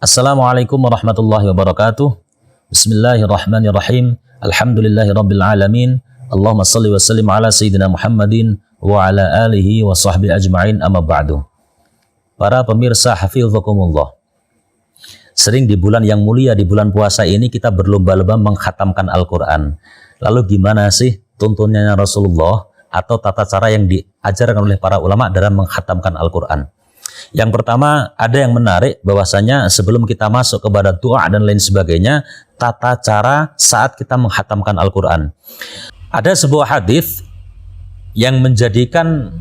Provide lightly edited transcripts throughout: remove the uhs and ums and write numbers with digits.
Assalamualaikum warahmatullahi wabarakatuh. Bismillahirrahmanirrahim. Alhamdulillahirabbil alamin. Allahumma shalli wa sallim ala sayyidina Muhammadin wa ala alihi wa sahbihi ajma'in, amma ba'du. Para pemirsa hafizakumullah. Sering di bulan yang mulia, di bulan puasa ini kita berlomba-lomba mengkhatamkan Al-Qur'an. Lalu gimana sih tuntunannya Rasulullah atau tata cara yang diajarkan oleh para ulama dalam mengkhatamkan Al-Qur'an? Yang pertama, ada yang menarik bahwasanya sebelum kita masuk kepada doa dan lain sebagainya, tata cara saat kita menghatamkan Al-Quran. Ada sebuah hadis yang menjadikan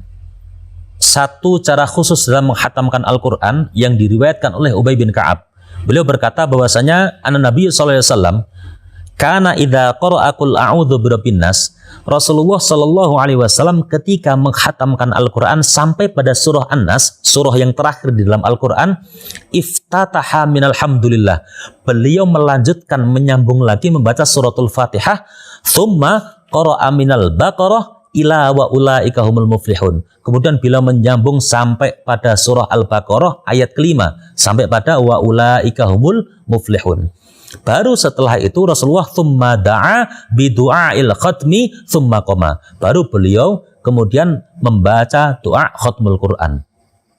satu cara khusus dalam menghatamkan Al-Quran yang diriwayatkan oleh Ubay bin Ka'ab. Beliau berkata bahwasanya Nabi SAW kana idza qara'a qul a'udzu birabbin nas, Rasulullah Shallallahu Alaihi Wasallam ketika menghatamkan Al-Quran sampai pada surah An-Nas, surah yang terakhir di dalam Al-Quran, iftataha minal hamdulillah. Beliau melanjutkan, menyambung lagi membaca suratul Fatihah, thumma qara'a minal Baqarah ila wa ulaika humul muflihun. Kemudian beliau menyambung sampai pada surah Al-Baqarah ayat kelima, sampai pada wa ulaika humul muflihun. Baru setelah itu Rasulullah thumma da'a bidu'ail khatmi thumma qoma. Baru beliau kemudian membaca doa khatmul Quran.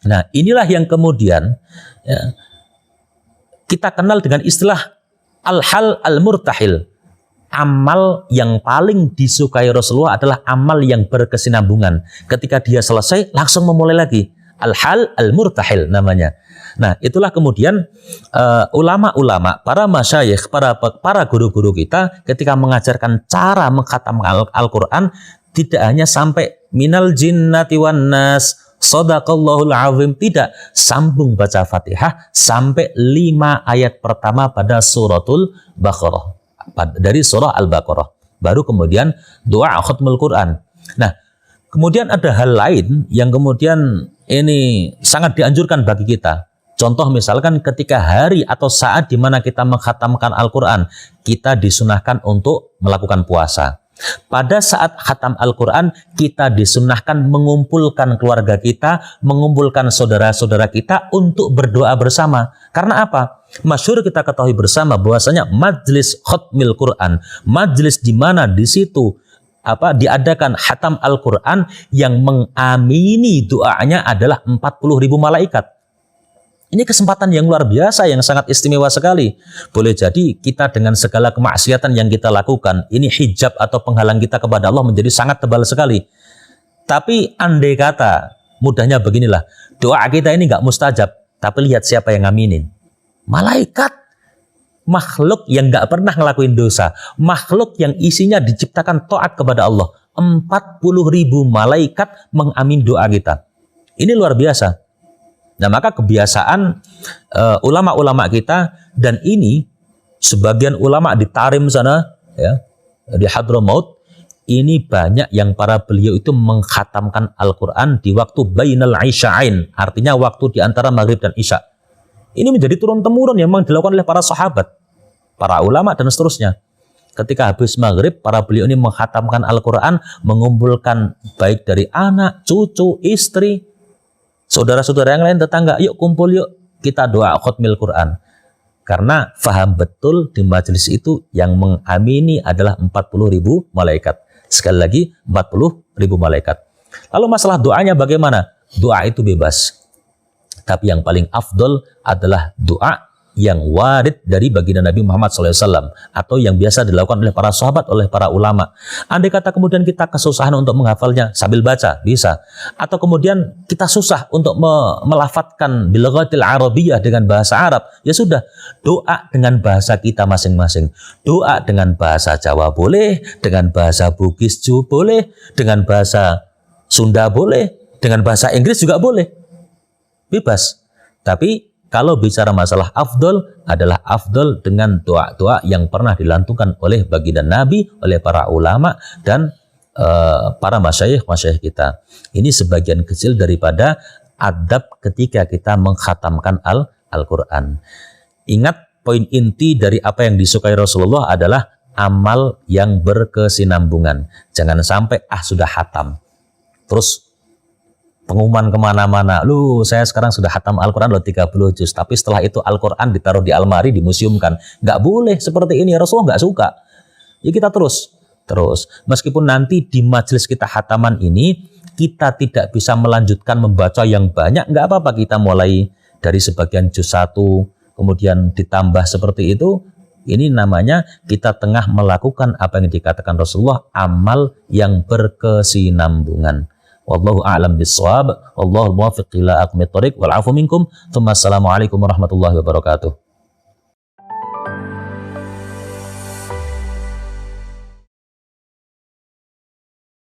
Nah, inilah yang kemudian ya, kita kenal dengan istilah al-hal al-murtahil. Amal yang paling disukai Rasulullah adalah amal yang berkesinambungan. Ketika dia selesai langsung memulai lagi. Al-hal al-murtahil namanya. Nah, itulah kemudian ulama-ulama, para masyayikh, para guru-guru kita ketika mengajarkan cara mengkhatamkan Al-Quran, tidak hanya sampai minal jinnati wan nas, shadaqallahul azim, tidak, sambung baca Fatihah sampai 5 ayat pertama pada suratul Baqarah, dari surah Al-Baqarah. Baru kemudian doa khatmul Quran. Nah, kemudian ada hal lain yang kemudian ini sangat dianjurkan bagi kita. Contoh misalkan ketika hari atau saat di mana kita mengkhatamkan Al-Quran, kita disunahkan untuk melakukan puasa. Pada saat khatam Al-Quran, kita disunahkan mengumpulkan keluarga kita, mengumpulkan saudara-saudara kita untuk berdoa bersama. Karena apa? Masyhur kita ketahui bersama bahwasanya majlis khatmil Quran, majlis di mana di situ diadakan khatam Al-Quran, yang mengamini doanya adalah 40.000 malaikat. Ini kesempatan yang luar biasa, yang sangat istimewa sekali. Boleh jadi kita dengan segala kemaksiatan yang kita lakukan, ini hijab atau penghalang kita kepada Allah menjadi sangat tebal sekali. Tapi andai kata, mudahnya beginilah, doa kita ini nggak mustajab, tapi lihat siapa yang ngaminin. Malaikat, makhluk yang nggak pernah ngelakuin dosa, makhluk yang isinya diciptakan taat kepada Allah. 40.000 malaikat mengamin doa kita. Ini luar biasa. Nah, maka kebiasaan ulama-ulama kita, dan ini sebagian ulama di Tarim sana, ya, di Hadramaut, ini banyak yang para beliau itu mengkhatamkan Al-Quran di waktu bainal isya'ain, artinya waktu di antara maghrib dan isya. Ini menjadi turun-temurun yang memang dilakukan oleh para sahabat, para ulama dan seterusnya. Ketika habis maghrib, para beliau ini mengkhatamkan Al-Quran, mengumpulkan baik dari anak, cucu, istri, saudara-saudara yang lain, tetangga, yuk kumpul yuk, kita doa khatmil Quran. Karena faham betul di majelis itu yang mengamini adalah 40.000 malaikat. Sekali lagi, 40.000 malaikat. Lalu masalah doanya bagaimana? Doa itu bebas. Tapi yang paling afdol adalah doa yang warid dari baginda Nabi Muhammad SAW, atau yang biasa dilakukan oleh para sahabat, oleh para ulama. Andai kata kemudian kita kesusahan untuk menghafalnya, sambil baca bisa. Atau kemudian kita susah untuk melafadzkan bilaghatil arabiyyah dengan bahasa Arab, ya sudah, doa dengan bahasa kita masing-masing. Doa dengan bahasa Jawa boleh, dengan bahasa Bugis juga boleh, dengan bahasa Sunda boleh, dengan bahasa Inggris juga boleh. Bebas. Tapi kalau bicara masalah afdol, adalah afdol dengan doa-doa yang pernah dilantunkan oleh baginda Nabi, oleh para ulama, dan para masyayikh kita. Ini sebagian kecil daripada adab ketika kita mengkhatamkan Al-Quran. Ingat, poin inti dari apa yang disukai Rasulullah adalah amal yang berkesinambungan. Jangan sampai sudah khatam, terus pengumuman kemana-mana, lu saya sekarang sudah hatam Al-Quran loh 30 juz, tapi setelah itu Al-Quran ditaruh di almari, dimuseumkan. Nggak boleh seperti ini, Rasulullah nggak suka. Ya kita terus. Meskipun nanti di majelis kita hataman ini, kita tidak bisa melanjutkan membaca yang banyak, nggak apa-apa, kita mulai dari sebagian juz 1, kemudian ditambah seperti itu. Ini namanya kita tengah melakukan apa yang dikatakan Rasulullah, amal yang berkesinambungan. Wallahu a'lam bissawab. Wallahul muwaffiq ila aqwamit thoriq wal 'afu minkum. Assalamualaikum warahmatullahi wabarakatuh.